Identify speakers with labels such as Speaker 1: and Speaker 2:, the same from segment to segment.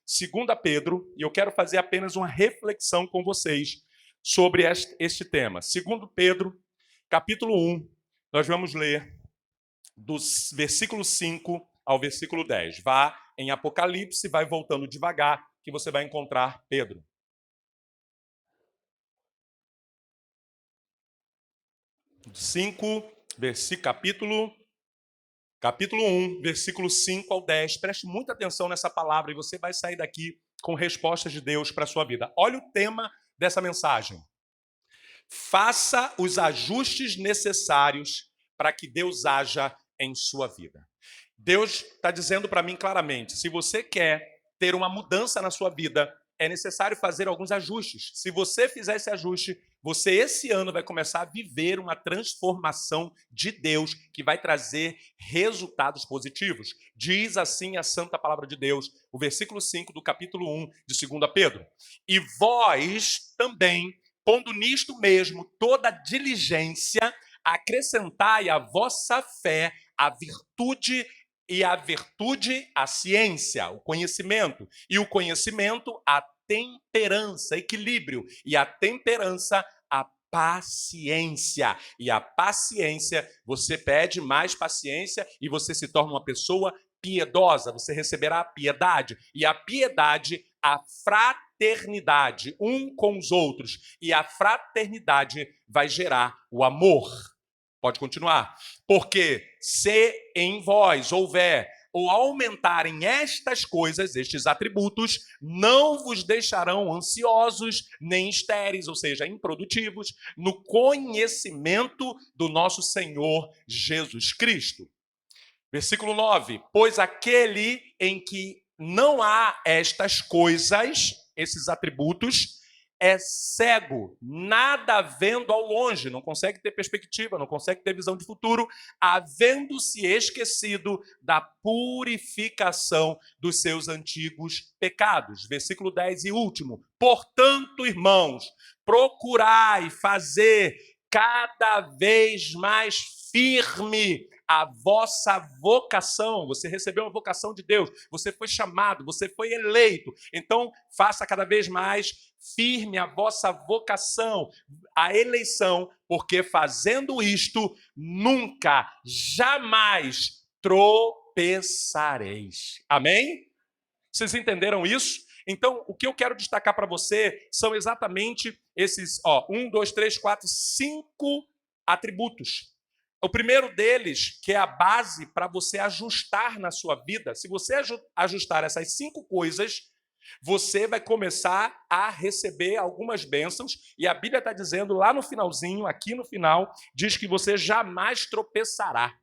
Speaker 1: 2 Pedro, e eu quero fazer apenas uma reflexão com vocês sobre este tema. 2 Pedro, capítulo 1, nós vamos ler do versículo 5 ao versículo 10. Vá em Apocalipse, vai voltando devagar, que você vai encontrar Pedro. Capítulo 1, versículo 5 ao 10. Preste muita atenção nessa palavra e você vai sair daqui com respostas de Deus para a sua vida. Olha o tema dessa mensagem. Faça os ajustes necessários para que Deus haja em sua vida. Deus está dizendo para mim claramente, se você quer ter uma mudança na sua vida, é necessário fazer alguns ajustes. Se você fizer esse ajuste, você esse ano vai começar a viver uma transformação de Deus que vai trazer resultados positivos. Diz assim a santa palavra de Deus, o versículo 5 do capítulo 1 de 2 Pedro. E vós também, pondo nisto mesmo toda diligência, acrescentai à vossa fé a virtude, e a virtude, a ciência, o conhecimento. E o conhecimento, a temperança, equilíbrio. E a temperança, a paciência. E a paciência, você pede mais paciência e você se torna uma pessoa piedosa. Você receberá a piedade. E a piedade, a fraternidade, um com os outros. E a fraternidade vai gerar o amor. Pode continuar. Porque se em vós houver ou aumentarem estas coisas, estes atributos, não vos deixarão ansiosos nem estéreis, ou seja, improdutivos, no conhecimento do nosso Senhor Jesus Cristo. Versículo 9. Pois aquele em que não há estas coisas, esses atributos, é cego, nada vendo ao longe, não consegue ter perspectiva, não consegue ter visão de futuro, havendo-se esquecido da purificação dos seus antigos pecados. Versículo 10 e último. Portanto, irmãos, procurai fazer cada vez mais firme a vossa vocação. Você recebeu uma vocação de Deus, você foi chamado, você foi eleito. Então, faça cada vez mais firme a vossa vocação, a eleição, porque fazendo isto, nunca, jamais tropeçareis. Amém? Vocês entenderam isso? Então, o que eu quero destacar para você são exatamente esses, 1, 2, 3, 4, 5 atributos. O primeiro deles, que é a base para você ajustar na sua vida, se você ajustar essas 5 coisas, você vai começar a receber algumas bênçãos, e a Bíblia está dizendo lá no finalzinho, aqui no final, diz que você jamais tropeçará.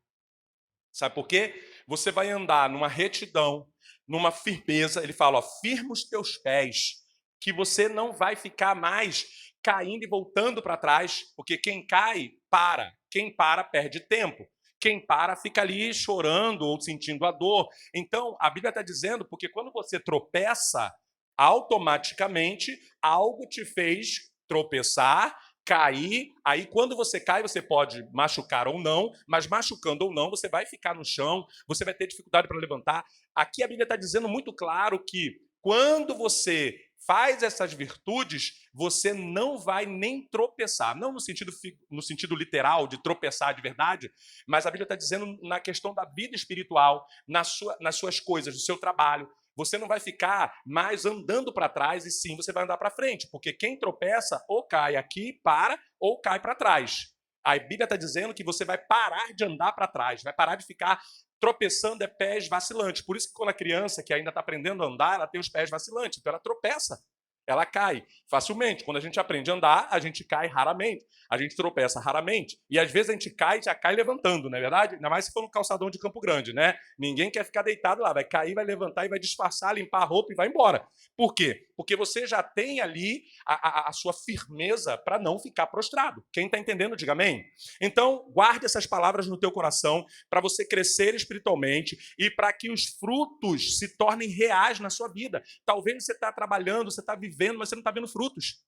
Speaker 1: Sabe por quê? Você vai andar numa retidão, numa firmeza, ele fala, firma os teus pés, que você não vai ficar mais caindo e voltando para trás, porque quem cai, para. Quem para, perde tempo. Quem para, fica ali chorando ou sentindo a dor. Então, a Bíblia está dizendo, porque quando você tropeça, automaticamente algo te fez tropeçar, cair. Aí, quando você cai, você pode machucar ou não, mas machucando ou não, você vai ficar no chão, você vai ter dificuldade para levantar. Aqui a Bíblia está dizendo muito claro que quando você faz essas virtudes, você não vai nem tropeçar. Não no sentido literal, de tropeçar de verdade, mas a Bíblia está dizendo na questão da vida espiritual, nas suas coisas, no seu trabalho. Você não vai ficar mais andando para trás, e sim, você vai andar para frente, porque quem tropeça ou cai aqui, para, ou cai para trás. A Bíblia está dizendo que você vai parar de andar para trás, vai parar de ficar tropeçando pés vacilantes. Por isso que quando a criança que ainda está aprendendo a andar, ela tem os pés vacilantes, então ela tropeça, ela cai facilmente. Quando a gente aprende a andar, a gente cai raramente, a gente tropeça raramente, e às vezes a gente cai, já cai levantando, não é verdade? Ainda mais se for no calçadão de Campo Grande, né? Ninguém quer ficar deitado lá, vai cair, vai levantar e vai disfarçar, limpar a roupa e vai embora. Por quê? Porque você já tem ali a sua firmeza para não ficar prostrado. Quem está entendendo, diga amém. Então, guarde essas palavras no teu coração para você crescer espiritualmente e para que os frutos se tornem reais na sua vida. Talvez você está trabalhando, você está vivendo, mas você não está vendo frutos.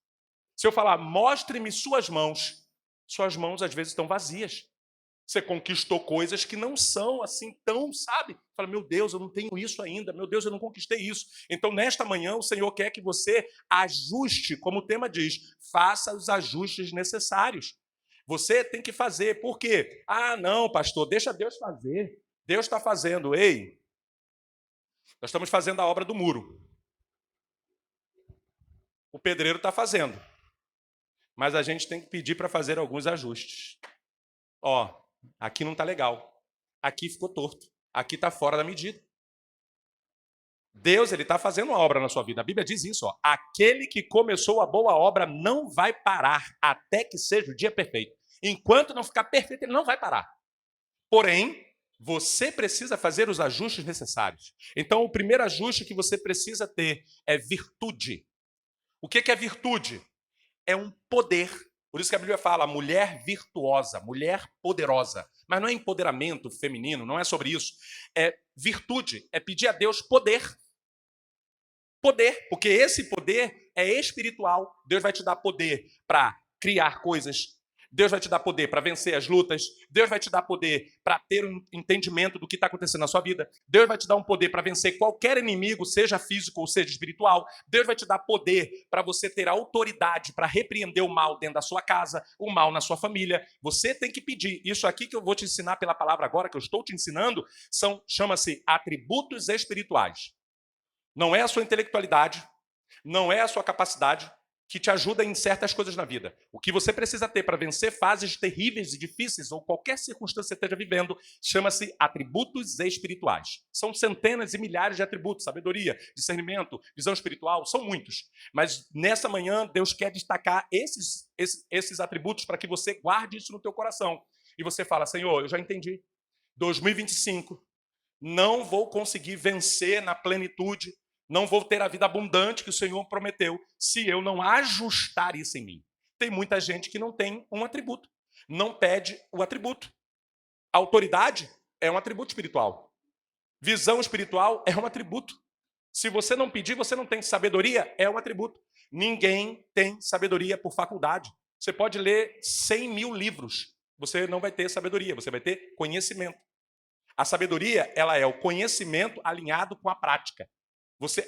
Speaker 1: Se eu falar, mostre-me suas mãos às vezes estão vazias. Você conquistou coisas que não são assim tão, sabe? Fala, meu Deus, eu não tenho isso ainda. Meu Deus, eu não conquistei isso. Então, nesta manhã, o Senhor quer que você ajuste, como o tema diz, faça os ajustes necessários. Você tem que fazer. Por quê? Ah, não, pastor, deixa Deus fazer. Deus está fazendo. Ei, nós estamos fazendo a obra do muro. O pedreiro está fazendo. Mas a gente tem que pedir para fazer alguns ajustes. Ó, aqui não está legal. Aqui ficou torto. Aqui está fora da medida. Deus, ele está fazendo uma obra na sua vida. A Bíblia diz isso, ó. Aquele que começou a boa obra não vai parar até que seja o dia perfeito. Enquanto não ficar perfeito, ele não vai parar. Porém, você precisa fazer os ajustes necessários. Então, o primeiro ajuste que você precisa ter é virtude. O que é virtude? É um poder. Por isso que a Bíblia fala mulher virtuosa, mulher poderosa. Mas não é empoderamento feminino, não é sobre isso. É virtude, é pedir a Deus poder. Poder, porque esse poder é espiritual. Deus vai te dar poder para criar coisas. Deus vai te dar poder para vencer as lutas. Deus vai te dar poder para ter um entendimento do que está acontecendo na sua vida. Deus vai te dar um poder para vencer qualquer inimigo, seja físico ou seja espiritual. Deus vai te dar poder para você ter autoridade para repreender o mal dentro da sua casa, o mal na sua família. Você tem que pedir. Isso aqui que eu vou te ensinar pela palavra agora, que eu estou te ensinando, chama-se atributos espirituais. Não é a sua intelectualidade, não é a sua capacidade que te ajuda em certas coisas na vida. O que você precisa ter para vencer fases terríveis e difíceis ou qualquer circunstância que você esteja vivendo chama-se atributos espirituais. São centenas e milhares de atributos, sabedoria, discernimento, visão espiritual, são muitos. Mas nessa manhã Deus quer destacar esses atributos para que você guarde isso no teu coração. E você fala, Senhor, eu já entendi. 2025, não vou conseguir vencer na plenitude, não vou ter a vida abundante que o Senhor prometeu se eu não ajustar isso em mim. Tem muita gente que não tem um atributo, não pede o atributo. Autoridade é um atributo espiritual. Visão espiritual é um atributo. Se você não pedir, você não tem. Sabedoria é um atributo. Ninguém tem sabedoria por faculdade. Você pode ler 100 mil livros, você não vai ter sabedoria, você vai ter conhecimento. A sabedoria, ela é o conhecimento alinhado com a prática.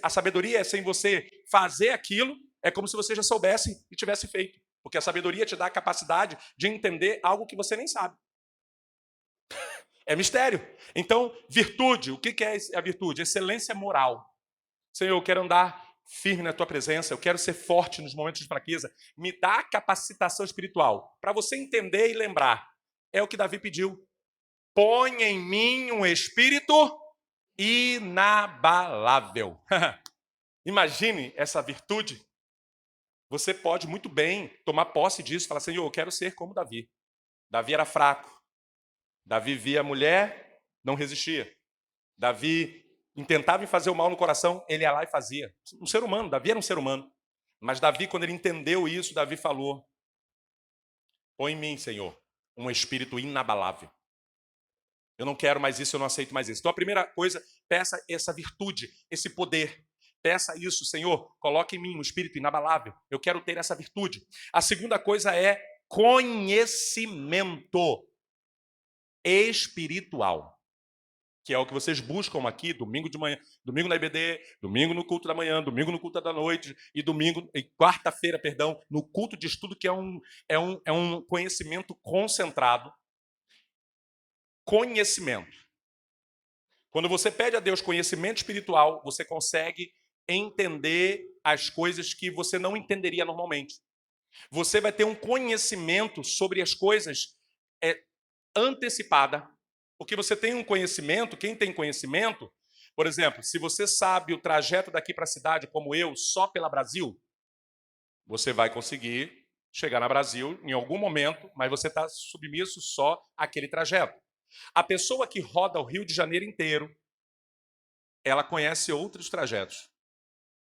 Speaker 1: A sabedoria é sem você fazer aquilo, é como se você já soubesse e tivesse feito. Porque a sabedoria te dá a capacidade de entender algo que você nem sabe. É mistério. Então, virtude, o que é a virtude? Excelência moral. Senhor, eu quero andar firme na tua presença, eu quero ser forte nos momentos de fraqueza. Me dá capacitação espiritual para você entender e lembrar. É o que Davi pediu. Põe em mim um espírito inabalável. Imagine essa virtude. Você pode muito bem tomar posse disso e falar, Senhor, eu quero ser como Davi. Davi era fraco. Davi via a mulher, não resistia. Davi intentava fazer o mal no coração, ele ia lá e fazia. Um ser humano, Davi era um ser humano. Mas Davi, quando ele entendeu isso, Davi falou, põe em mim, Senhor, um espírito inabalável. Eu não quero mais isso, eu não aceito mais isso. Então, a primeira coisa, peça essa virtude, esse poder. Peça isso, Senhor, coloque em mim um espírito inabalável. Eu quero ter essa virtude. A segunda coisa é conhecimento espiritual, que é o que vocês buscam aqui, domingo de manhã, domingo na IBD, domingo no culto da manhã, domingo no culto da noite e quarta-feira, no culto de estudo, que é um conhecimento concentrado. Conhecimento. Quando você pede a Deus conhecimento espiritual, você consegue entender as coisas que você não entenderia normalmente. Você vai ter um conhecimento sobre as coisas antecipada, porque você tem um conhecimento, quem tem conhecimento, por exemplo, se você sabe o trajeto daqui para a cidade, como eu, só pela Brasil, você vai conseguir chegar na Brasil em algum momento, mas você está submisso só àquele trajeto. A pessoa que roda o Rio de Janeiro inteiro, ela conhece outros trajetos.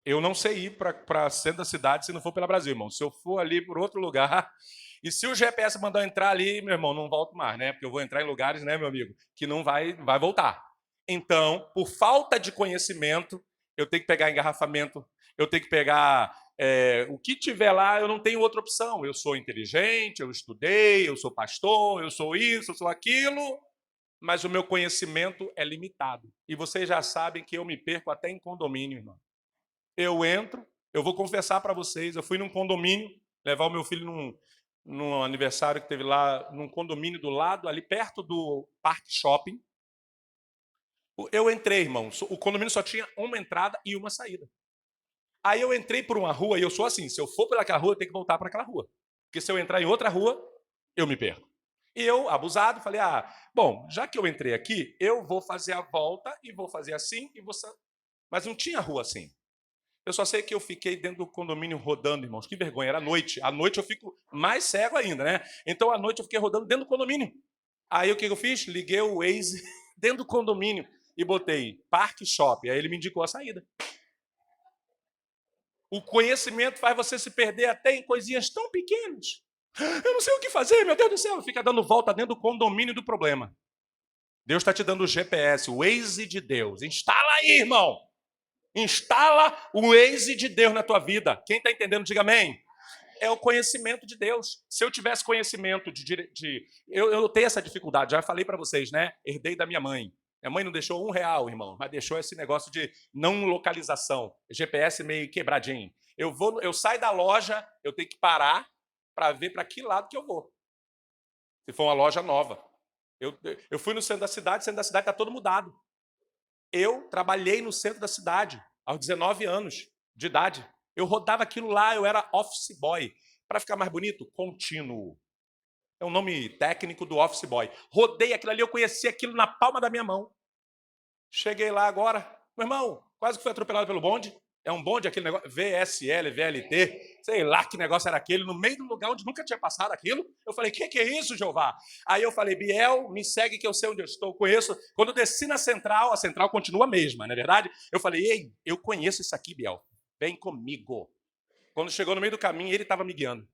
Speaker 1: Eu não sei ir para centro da cidade se não for pela Brasil, irmão. Se eu for ali por outro lugar, e se o GPS mandar eu entrar ali, meu irmão, não volto mais, né? Porque eu vou entrar em lugares, né, meu amigo, que não vai voltar. Então, por falta de conhecimento, eu tenho que pegar engarrafamento, eu tenho que pegar O que tiver lá, eu não tenho outra opção. Eu sou inteligente, eu estudei, eu sou pastor, eu sou isso, eu sou aquilo, mas o meu conhecimento é limitado. E vocês já sabem que eu me perco até em condomínio, irmão. Eu entro, eu vou confessar para vocês, eu fui num condomínio, levar o meu filho num aniversário que teve lá, num condomínio do lado, ali perto do Parque Shopping. Eu entrei, irmão, o condomínio só tinha uma entrada e uma saída. Aí eu entrei por uma rua, e eu sou assim, se eu for pelaquela rua, eu tenho que voltar para aquela rua. Porque se eu entrar em outra rua, eu me perco. E eu, abusado, falei, bom, já que eu entrei aqui, eu vou fazer a volta e vou fazer assim, mas não tinha rua assim. Eu só sei que eu fiquei dentro do condomínio rodando, irmãos. Que vergonha, era noite. À noite eu fico mais cego ainda, né? Então, à noite eu fiquei rodando dentro do condomínio. Aí o que eu fiz? Liguei o Waze dentro do condomínio e botei Parque Shopping. Aí ele me indicou a saída. O conhecimento faz você se perder até em coisinhas tão pequenas. Eu não sei o que fazer, meu Deus do céu. Fica dando volta dentro do condomínio do problema. Deus está te dando o GPS, o Waze de Deus. Instala aí, irmão. Instala o Waze de Deus na tua vida. Quem está entendendo, diga amém. É o conhecimento de Deus. Se eu tivesse conhecimento eu tenho essa dificuldade, já falei para vocês, né? Herdei da minha mãe. Minha mãe não deixou R$1, irmão, mas deixou esse negócio de não localização. GPS meio quebradinho. Eu saio da loja, eu tenho que parar para ver para que lado que eu vou. Se for uma loja nova. Eu fui no centro da cidade está todo mudado. Eu trabalhei no centro da cidade aos 19 anos de idade. Eu rodava aquilo lá, eu era office boy. Para ficar mais bonito, contínuo. É o nome técnico do office boy. Rodei aquilo ali, eu conheci aquilo na palma da minha mão. Cheguei lá agora, meu irmão, quase que fui atropelado pelo bonde. É um bonde, aquele negócio, VSL, VLT, sei lá que negócio era aquele, no meio do lugar onde nunca tinha passado aquilo. Eu falei, que é isso, Jeová? Aí eu falei, Biel, me segue que eu sei onde eu estou, conheço. Quando eu desci na central, a central continua a mesma, não é verdade? Eu falei, ei, eu conheço isso aqui, Biel, vem comigo. Quando chegou no meio do caminho, ele estava me guiando.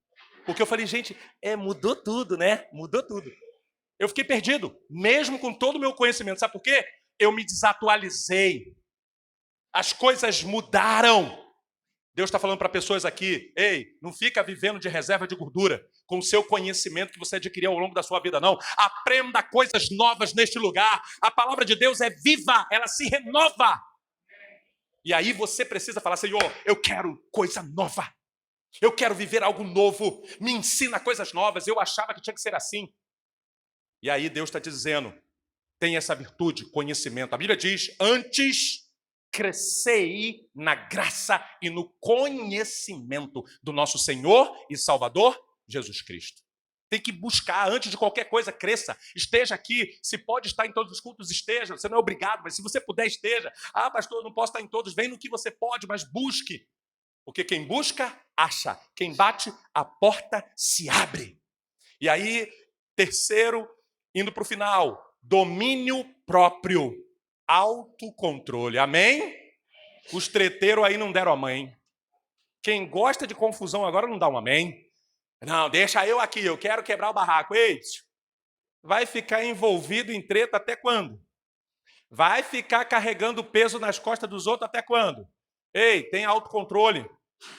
Speaker 1: Porque eu falei, gente, mudou tudo, né? Mudou tudo. Eu fiquei perdido, mesmo com todo o meu conhecimento. Sabe por quê? Eu me desatualizei. As coisas mudaram. Deus está falando para pessoas aqui, ei, não fica vivendo de reserva de gordura com o seu conhecimento que você adquiriu ao longo da sua vida, não. Aprenda coisas novas neste lugar. A palavra de Deus é viva, ela se renova. E aí você precisa falar, Senhor, eu quero coisa nova. Eu quero viver algo novo. Me ensina coisas novas. Eu achava que tinha que ser assim. E aí Deus está te dizendo, tem essa virtude, conhecimento. A Bíblia diz, antes crescei na graça e no conhecimento do nosso Senhor e Salvador, Jesus Cristo. Tem que buscar, antes de qualquer coisa, cresça. Esteja aqui, se pode estar em todos os cultos, esteja. Você não é obrigado, mas se você puder, esteja. Pastor, eu não posso estar em todos. Vem no que você pode, mas busque. Porque quem busca, acha. Quem bate, a porta se abre. E aí, terceiro, indo para o final, domínio próprio. Autocontrole. Amém? Os treteiros aí não deram amém. Quem gosta de confusão agora não dá um amém. Não, deixa eu aqui, eu quero quebrar o barraco. Ei, vai ficar envolvido em treta até quando? Vai ficar carregando peso nas costas dos outros até quando? Ei, tem autocontrole.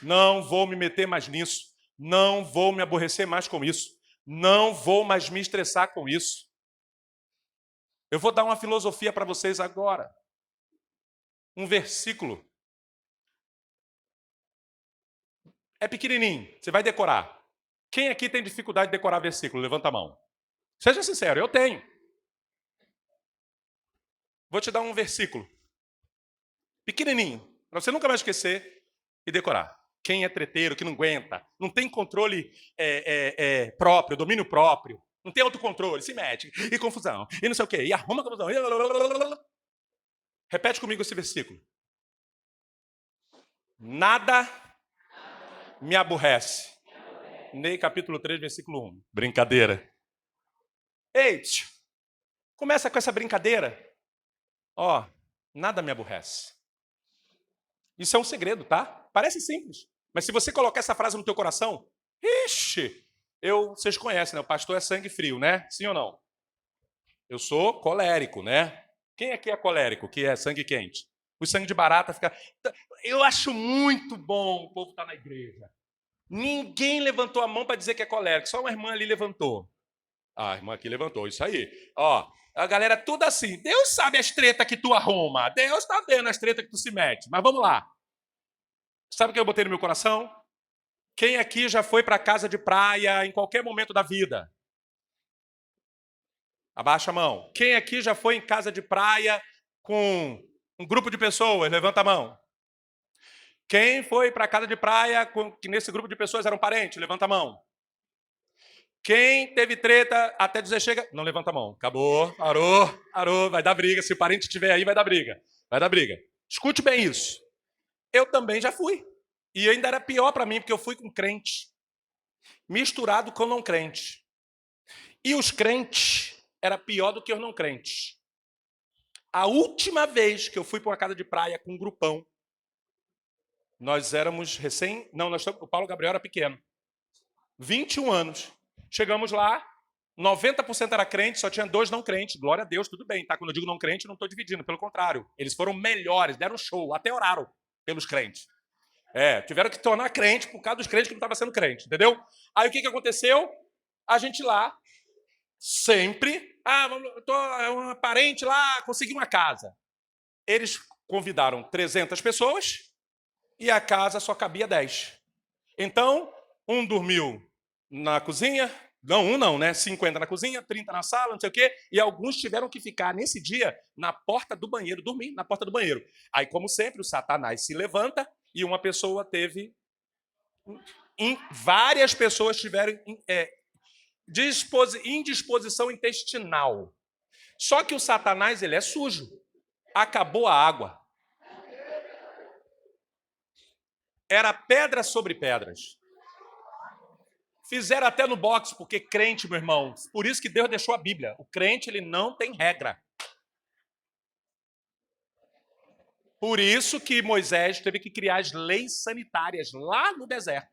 Speaker 1: Não vou me meter mais nisso. Não vou me aborrecer mais com isso. Não vou mais me estressar com isso. Eu vou dar uma filosofia para vocês agora. Um versículo. É pequenininho, você vai decorar. Quem aqui tem dificuldade de decorar versículo? Levanta a mão. Seja sincero, eu tenho. Vou te dar um versículo. Pequenininho, para você nunca mais esquecer e decorar. Quem é treteiro, que não aguenta, não tem controle próprio, domínio próprio, não tem autocontrole, se mete, e confusão, e não sei o quê, e arruma confusão. Repete comigo esse versículo. Nada me aborrece. Ney, capítulo 3, versículo 1. Brincadeira. Ei, começa com essa brincadeira. Nada me aborrece. Isso é um segredo, tá? Parece simples. Mas se você colocar essa frase no teu coração, vocês conhecem, né? O pastor é sangue frio, né? Sim ou não? Eu sou colérico, né? Quem aqui é colérico, que é sangue quente? O sangue de barata fica... Eu acho muito bom o povo estar na igreja. Ninguém levantou a mão para dizer que é colérico, só uma irmã ali levantou. A irmã aqui levantou, isso aí. Ó, a galera tudo assim. Deus sabe as tretas que tu arruma. Deus está vendo as tretas que tu se mete. Mas vamos lá. Sabe o que eu botei no meu coração? Quem aqui já foi para casa de praia em qualquer momento da vida? Abaixa a mão. Quem aqui já foi em casa de praia com um grupo de pessoas? Levanta a mão. Quem foi para casa de praia que nesse grupo de pessoas eram parentes? Levanta a mão. Quem teve treta até dizer chega? Não levanta a mão. Acabou, parou, vai dar briga. Se o parente estiver aí, vai dar briga. Vai dar briga. Escute bem isso. Eu também já fui. E ainda era pior para mim, porque eu fui com crente, misturado com não crente. E os crentes era pior do que os não crentes. A última vez que eu fui para uma casa de praia com um grupão, nós éramos recém... Não, o Paulo Gabriel era pequeno. 21 anos. Chegamos lá, 90% era crente, só tinha 2 não crentes. Glória a Deus, tudo bem, tá? Quando eu digo não crente, não estou dividindo, pelo contrário. Eles foram melhores, deram show, até oraram pelos crentes. Tiveram que tornar crente por causa dos crentes que não estavam sendo crente, entendeu? Aí o que aconteceu? A gente lá, sempre... um parente lá, consegui uma casa. Eles convidaram 300 pessoas e a casa só cabia 10. Então, um dormiu na cozinha, não, né? 50 na cozinha, 30 na sala, não sei o quê, e alguns tiveram que ficar nesse dia na porta do banheiro, dormir na porta do banheiro. Aí, como sempre, o Satanás se levanta e uma pessoa teve... Várias pessoas tiveram indisposição intestinal. Só que o Satanás, ele é sujo. Acabou a água. Era pedra sobre pedras. Fizeram até no boxe, porque crente, meu irmão, por isso que Deus deixou a Bíblia. O crente, ele não tem regra. Por isso que Moisés teve que criar as leis sanitárias lá no deserto.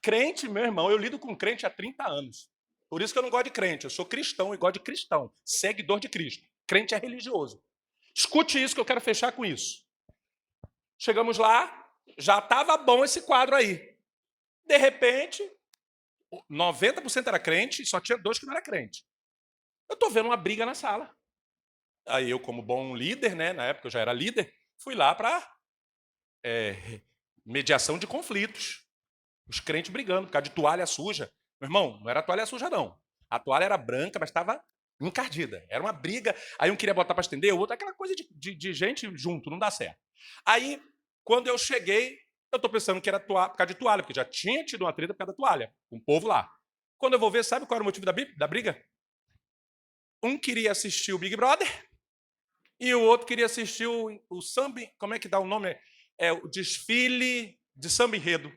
Speaker 1: Crente, meu irmão, eu lido com crente há 30 anos. Por isso que eu não gosto de crente. Eu sou cristão e gosto de cristão. Seguidor de Cristo. Crente é religioso. Escute isso que eu quero fechar com isso. Chegamos lá, já estava bom esse quadro aí. De repente, 90% era crente e só tinha 2 que não era crente. Eu estou vendo uma briga na sala. Aí eu, como bom líder, né, na época eu já era líder, fui lá para mediação de conflitos. Os crentes brigando por causa de toalha suja. Meu irmão, não era toalha suja, não. A toalha era branca, mas estava encardida. Era uma briga. Aí um queria botar para estender, o outro, aquela coisa de gente junto, não dá certo. Aí, quando eu cheguei, eu estou pensando que era por causa de toalha, porque já tinha tido uma treta por causa da toalha, com o povo lá. Quando eu vou ver, sabe qual era o motivo da briga? Um queria assistir o Big Brother e o outro queria assistir o samba, como é que dá o nome? O desfile de samba enredo.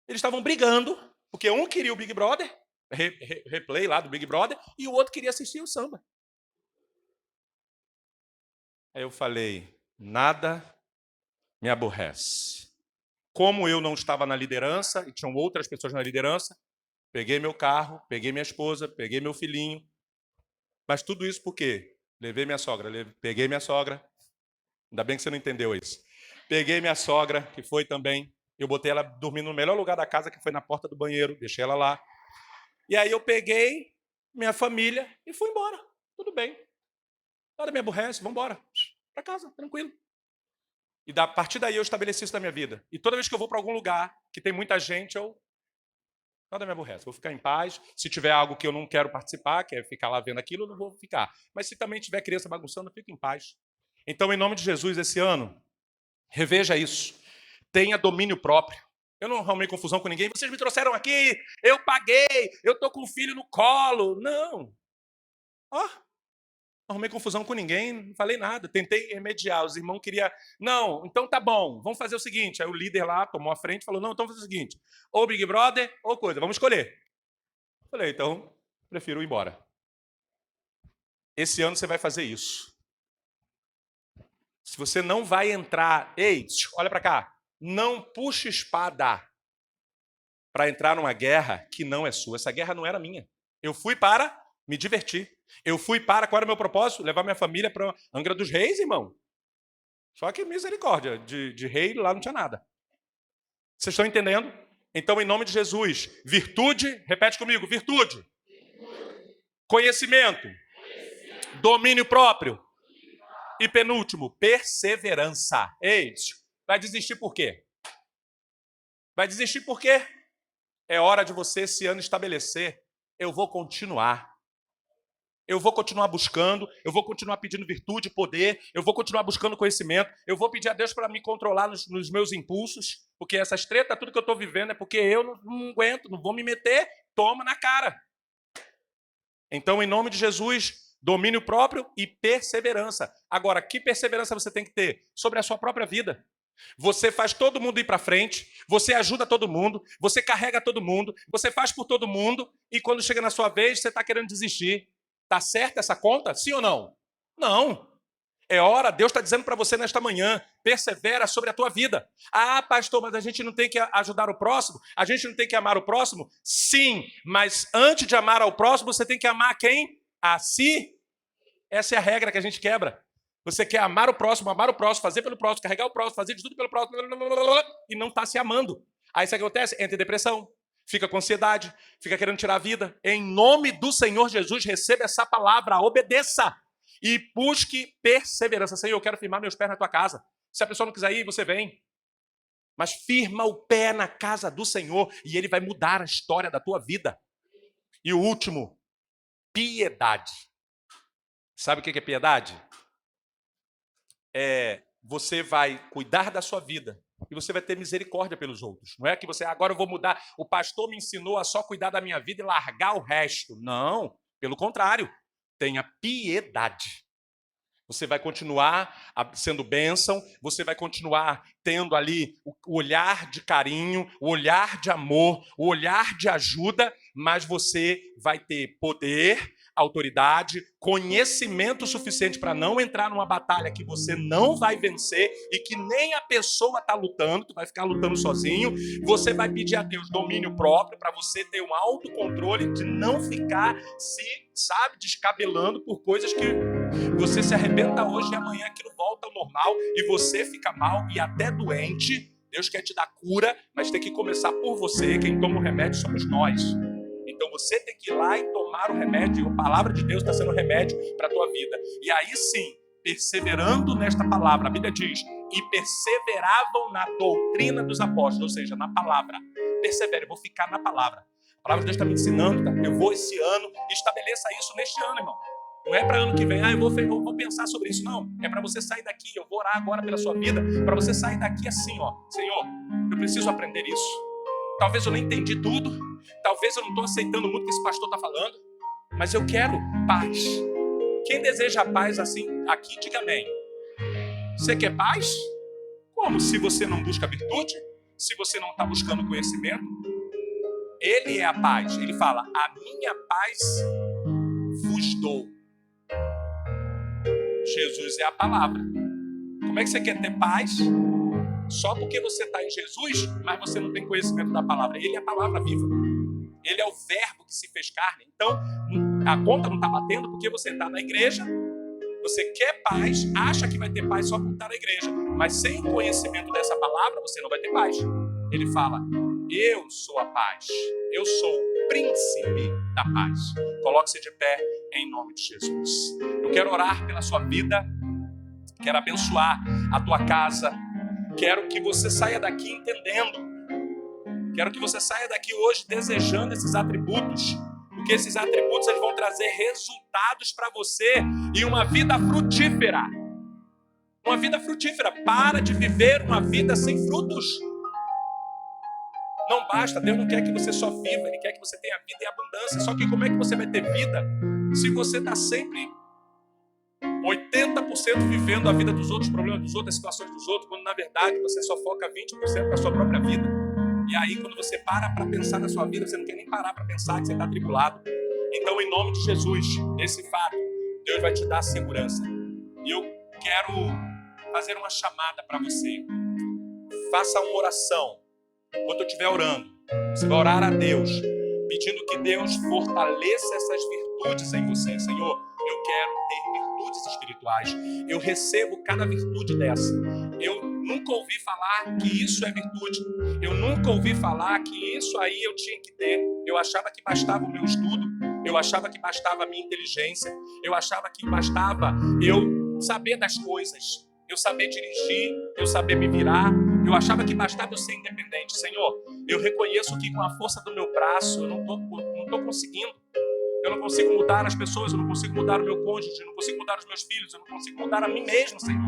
Speaker 1: Eles estavam brigando, porque um queria o Big Brother, replay lá do Big Brother, e o outro queria assistir o samba. Aí eu falei, nada me aborrece. Como eu não estava na liderança, e tinham outras pessoas na liderança, peguei meu carro, peguei minha esposa, peguei meu filhinho. Mas tudo isso por quê? Levei minha sogra, peguei minha sogra. Ainda bem que você não entendeu isso. Peguei minha sogra, que foi também. Eu botei ela dormindo no melhor lugar da casa, que foi na porta do banheiro. Deixei ela lá. E aí eu peguei minha família e fui embora. Tudo bem. Nada me aborrece, vamos embora. Para casa, tranquilo. E a partir daí eu estabeleci isso na minha vida. E toda vez que eu vou para algum lugar que tem muita gente, nada me aborrece. Vou ficar em paz. Se tiver algo que eu não quero participar, que é ficar lá vendo aquilo, eu não vou ficar. Mas se também tiver criança bagunçando, eu fico em paz. Então, em nome de Jesus, esse ano, reveja isso. Tenha domínio próprio. Eu não arrumei confusão com ninguém. Vocês me trouxeram aqui, eu paguei, eu estou com o filho no colo. Não. Não arrumei confusão com ninguém, não falei nada. Tentei remediar. Os irmãos queriam... Não, então tá bom, vamos fazer o seguinte. Aí o líder lá tomou a frente e falou, não, então vamos fazer o seguinte. Ou Big Brother, ou coisa, vamos escolher. Falei, então, prefiro ir embora. Esse ano você vai fazer isso. Se você não vai entrar... Ei, olha para cá. Não puxe espada para entrar numa guerra que não é sua. Essa guerra não era minha. Eu fui para me divertir. Eu fui para... Qual era o meu propósito? Levar minha família para Angra dos Reis, irmão. Só que misericórdia, de rei lá não tinha nada. Vocês estão entendendo? Então, em nome de Jesus, virtude, repete comigo, virtude, conhecimento, domínio próprio e penúltimo, perseverança. Ei, vai desistir por quê? Vai desistir por quê? É hora de você esse ano estabelecer, eu vou continuar. Eu vou continuar buscando, eu vou continuar pedindo virtude, poder, eu vou continuar buscando conhecimento, eu vou pedir a Deus para me controlar nos meus impulsos, porque essas tretas, tudo que eu estou vivendo é porque eu não aguento, não vou me meter, toma na cara. Então, em nome de Jesus, domínio próprio e perseverança. Agora, que perseverança você tem que ter? Sobre a sua própria vida. Você faz todo mundo ir para frente, você ajuda todo mundo, você carrega todo mundo, você faz por todo mundo, e quando chega na sua vez, você está querendo desistir. Está certa essa conta? Sim ou não? Não. É hora, Deus está dizendo para você nesta manhã, persevera sobre a tua vida. Ah, pastor, mas a gente não tem que ajudar o próximo? A gente não tem que amar o próximo? Sim, mas antes de amar ao próximo, você tem que amar quem? A si. Essa é a regra que a gente quebra. Você quer amar o próximo, fazer pelo próximo, carregar o próximo, fazer de tudo pelo próximo, e não está se amando. Aí sabe o que acontece? Entra em depressão, fica com ansiedade, fica querendo tirar a vida. Em nome do Senhor Jesus, receba essa palavra, obedeça e busque perseverança. Senhor, eu quero firmar meus pés na tua casa. Se a pessoa não quiser ir, você vem. Mas firma o pé na casa do Senhor e Ele vai mudar a história da tua vida. E o último, piedade. Sabe o que é piedade? Você vai cuidar da sua vida e você vai ter misericórdia pelos outros. Não é que você, agora eu vou mudar, o pastor me ensinou a só cuidar da minha vida e largar o resto. Não, pelo contrário, tenha piedade. Você vai continuar sendo bênção, você vai continuar tendo ali o olhar de carinho, o olhar de amor, o olhar de ajuda, mas você vai ter poder, autoridade, conhecimento suficiente para não entrar numa batalha que você não vai vencer e que nem a pessoa está lutando, tu vai ficar lutando sozinho. Você vai pedir a Deus domínio próprio para você ter um autocontrole de não ficar descabelando por coisas que você se arrebenta hoje e amanhã aquilo volta ao normal e você fica mal e até doente. Deus quer te dar cura, mas tem que começar por você. Quem toma o remédio somos nós. Então você tem que ir lá e tomar o remédio. A palavra de Deus está sendo remédio para a tua vida. E aí sim, perseverando nesta palavra, a Bíblia diz, e perseveravam na doutrina dos apóstolos, ou seja, na palavra. Persevere, eu vou ficar na palavra. A palavra de Deus está me ensinando, tá? Eu vou esse ano, estabeleça isso neste ano, irmão. Não é para ano que vem, eu vou pensar sobre isso, não. É para você sair daqui, eu vou orar agora pela sua vida, para você sair daqui assim, ó. Senhor, eu preciso aprender isso. Talvez eu não entendi tudo, talvez eu não estou aceitando muito o que esse pastor está falando, mas eu quero paz. Quem deseja paz assim, aqui, diga amém. Você quer paz? Como? Se você não busca virtude, se você não está buscando conhecimento, Ele é a paz. Ele fala, a minha paz vos dou. Jesus é a palavra. Como é que você quer ter paz? Só porque você está em Jesus, mas você não tem conhecimento da palavra. Ele é a palavra viva. Ele é o verbo que se fez carne. Então, a conta não está batendo porque você está na igreja, você quer paz, acha que vai ter paz só por estar na igreja. Mas sem conhecimento dessa palavra, você não vai ter paz. Ele fala, eu sou a paz. Eu sou o príncipe da paz. Coloque-se de pé em nome de Jesus. Eu quero orar pela sua vida. Quero abençoar a tua casa. Quero que você saia daqui entendendo. Quero que você saia daqui hoje desejando esses atributos. Porque esses atributos eles vão trazer resultados para você e uma vida frutífera. Uma vida frutífera. Para de viver uma vida sem frutos. Não basta, Deus não quer que você só viva, Ele quer que você tenha vida em abundância. Só que como é que você vai ter vida se você está sempre 80% vivendo a vida dos outros, os problemas dos outros, as situações dos outros, quando na verdade você só foca 20% na sua própria vida. E aí quando você para pensar na sua vida, você não quer nem parar para pensar que você está atribulado. Então, em nome de Jesus, esse fato, Deus vai te dar segurança. E eu quero fazer uma chamada para você. Faça uma oração. Enquanto eu estiver orando, você vai orar a Deus, pedindo que Deus fortaleça essas virtudes virtudes em você. Senhor, eu quero ter virtudes espirituais. Eu recebo cada virtude dessa. Eu nunca ouvi falar que isso é virtude. Eu nunca ouvi falar que isso aí eu tinha que ter. Eu achava que bastava o meu estudo. Eu achava que bastava a minha inteligência. Eu achava que bastava eu saber das coisas. Eu saber dirigir. Eu saber me virar. Eu achava que bastava eu ser independente. Senhor, eu reconheço que com a força do meu braço eu não estou conseguindo. Eu não consigo mudar as pessoas, eu não consigo mudar o meu cônjuge, eu não consigo mudar os meus filhos, eu não consigo mudar a mim mesmo, Senhor.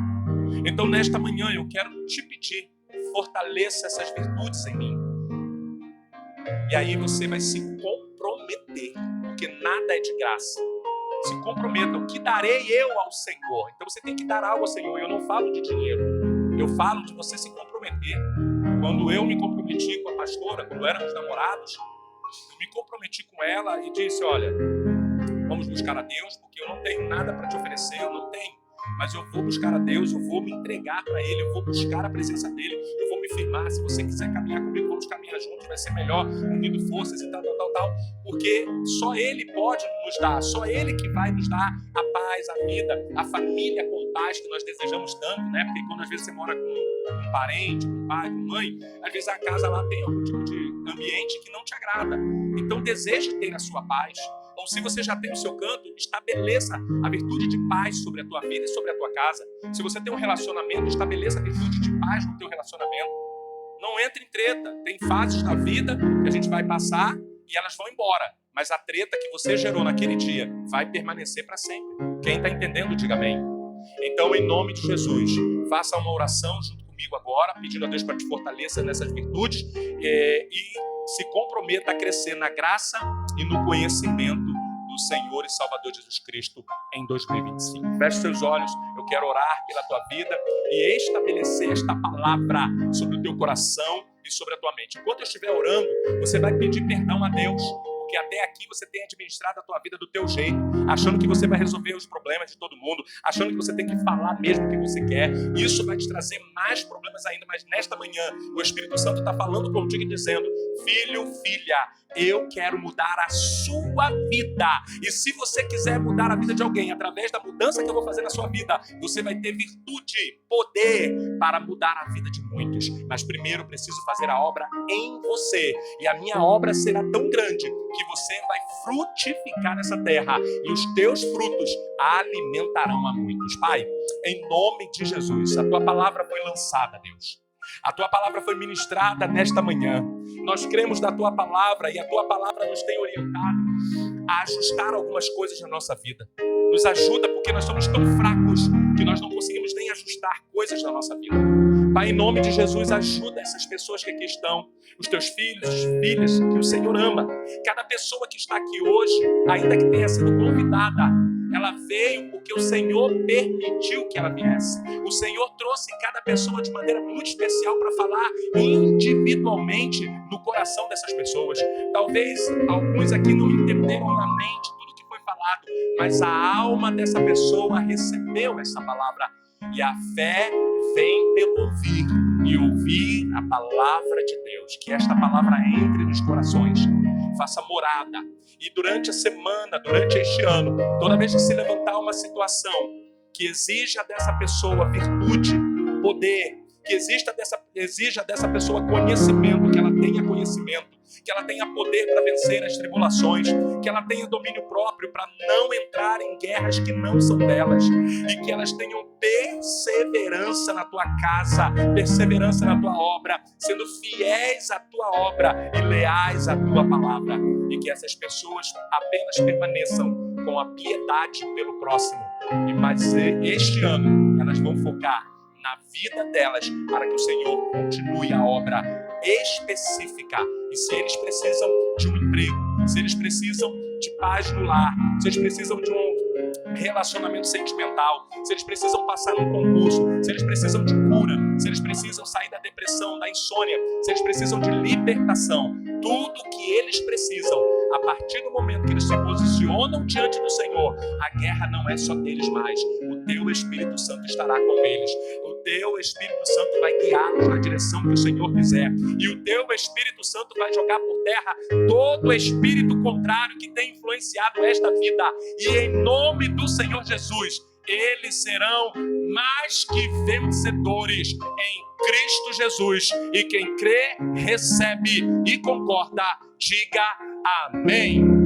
Speaker 1: Então, nesta manhã, eu quero te pedir, fortaleça essas virtudes em mim. E aí você vai se comprometer, porque nada é de graça. Se comprometa, o que darei eu ao Senhor? Então você tem que dar algo ao Senhor. Eu não falo de dinheiro, eu falo de você se comprometer. Quando eu me comprometi com a pastora, quando éramos namorados, eu me comprometi com ela e disse, olha, vamos buscar a Deus, porque eu não tenho nada para te oferecer, eu não tenho. Mas eu vou buscar a Deus, eu vou me entregar para Ele, eu vou buscar a presença dEle, eu vou me firmar. Se você quiser caminhar comigo, vamos caminhar juntos, vai ser melhor, unindo forças e tal. Porque só Ele pode nos dar, só Ele que vai nos dar a paz, a vida, a família com paz que nós desejamos tanto, né? Porque quando às vezes você mora com um parente, com um pai, com mãe, às vezes a casa lá tem algum tipo de ambiente que não te agrada. Então deseja ter a sua paz. Ou se você já tem o seu canto, estabeleça a virtude de paz sobre a tua vida e sobre a tua casa. Se você tem um relacionamento, estabeleça a virtude de paz no teu relacionamento. Não entre em treta. Tem fases da vida que a gente vai passar e elas vão embora. Mas a treta que você gerou naquele dia vai permanecer para sempre. Quem está entendendo, diga amém. Então, em nome de Jesus, faça uma oração junto comigo agora, pedindo a Deus para te fortalecer nessas virtudes e se comprometa a crescer na graça e no conhecimento do Senhor e Salvador Jesus Cristo em 2025. Feche seus olhos, eu quero orar pela tua vida e estabelecer esta palavra sobre o teu coração e sobre a tua mente. Enquanto eu estiver orando, você vai pedir perdão a Deus, porque até aqui você tem administrado a tua vida do teu jeito, achando que você vai resolver os problemas de todo mundo, achando que você tem que falar mesmo o que você quer. Isso vai te trazer mais problemas ainda, mas nesta manhã o Espírito Santo está falando contigo e dizendo, filho, filha, eu quero mudar a sua vida. E se você quiser mudar a vida de alguém através da mudança que eu vou fazer na sua vida, você vai ter virtude, poder para mudar a vida de muitos. Mas primeiro eu preciso fazer a obra em você. E a minha obra será tão grande que você vai frutificar nessa terra e os teus frutos alimentarão a muitos. Pai, em nome de Jesus, a tua palavra foi lançada, Deus. A tua palavra foi ministrada nesta manhã. Nós cremos na tua palavra e a tua palavra nos tem orientado a ajustar algumas coisas na nossa vida. Nos ajuda porque nós somos tão fracos que nós não conseguimos nem ajustar coisas na nossa vida. Pai, em nome de Jesus, ajuda essas pessoas que aqui estão, os teus filhos, filhas, que o Senhor ama. Cada pessoa que está aqui hoje, ainda que tenha sido convidada, ela veio porque o Senhor permitiu que ela viesse. O Senhor trouxe cada pessoa de maneira muito especial para falar individualmente no coração dessas pessoas. Talvez alguns aqui não entenderam na mente tudo que foi falado, mas a alma dessa pessoa recebeu essa palavra. E a fé vem pelo ouvir, e ouvir a palavra de Deus. Que esta palavra entre nos corações, faça morada. E durante a semana, durante este ano, toda vez que se levantar uma situação que exija dessa pessoa virtude, poder, que exija dessa pessoa conhecimento, que ela tenha conhecimento, que ela tenha poder para vencer as tribulações, que ela tenha domínio próprio para não entrar em guerras que não são delas, e que elas tenham perseverança na tua casa, perseverança na tua obra, sendo fiéis à tua obra e leais à tua palavra, e que essas pessoas apenas permaneçam com a piedade pelo próximo. Mas este ano elas vão focar na vida delas para que o Senhor continue a obra específica. E se eles precisam de um emprego, se eles precisam de paz no lar, se eles precisam de um relacionamento sentimental, se eles precisam passar num concurso, se eles precisam de cura, se eles precisam sair da depressão, da insônia, se eles precisam de libertação, tudo o que eles precisam. A partir do momento que eles se posicionam diante do Senhor, a guerra não é só deles mais. O teu Espírito Santo estará com eles. O teu Espírito Santo vai guiá-los na direção que o Senhor quiser. E o teu Espírito Santo vai jogar por terra todo espírito contrário que tem influenciado esta vida. E em nome do Senhor Jesus, eles serão mais que vencedores em Cristo Jesus. E quem crê, recebe e concorda. Diga amém.